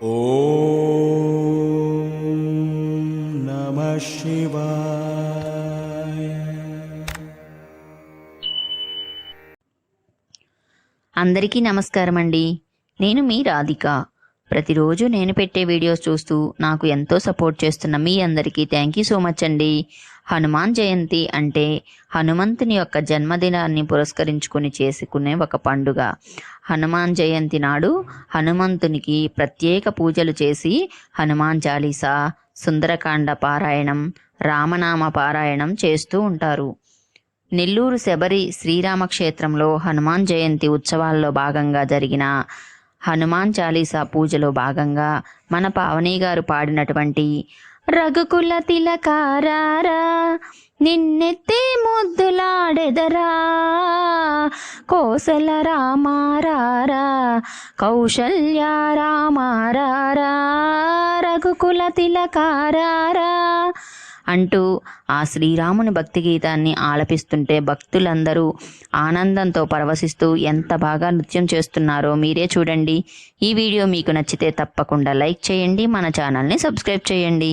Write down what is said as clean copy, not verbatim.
ఓం నమః శివాయ. అందరికీ నమస్కారం అండి. నేను మీ రాధిక. ప్రతిరోజు నేను పెట్టే వీడియోస్ చూస్తూ నాకు ఎంతో సపోర్ట్ చేస్తున్న మీ అందరికీ థ్యాంక్ యూ సో మచ్ అండి. హనుమాన్ జయంతి అంటే హనుమంతుని యొక్క జన్మదినాన్ని పురస్కరించుకుని చేసుకునే ఒక పండుగ. హనుమాన్ జయంతి నాడు హనుమంతునికి ప్రత్యేక పూజలు చేసి హనుమాన్ చాలీసా, సుందరకాండ పారాయణం, రామనామ పారాయణం చేస్తూ ఉంటారు. నెల్లూరు శబరి శ్రీరామక్షేత్రంలో హనుమాన్ జయంతి ఉత్సవాల్లో భాగంగా జరిగిన హనుమాన్ చాలీసా పూజలో భాగంగా మన పావని గారు పాడినటువంటి రఘుకుల తిలకారారా నిన్నెత్తి ముద్దులాడెదరా, కోసల రామారారా కౌశల్య రామారారా, రఘుకుల తిలకారారా అంటూ ఆ శ్రీరాముని భక్తి గీతాన్ని ఆలపిస్తుంటే భక్తులందరూ ఆనందంతో పరవశిస్తూ ఎంత బాగా నృత్యం చేస్తున్నారో మీరే చూడండి. ఈ వీడియో మీకు నచ్చితే తప్పకుండా లైక్ చేయండి, మన ఛానల్ని సబ్స్క్రైబ్ చేయండి.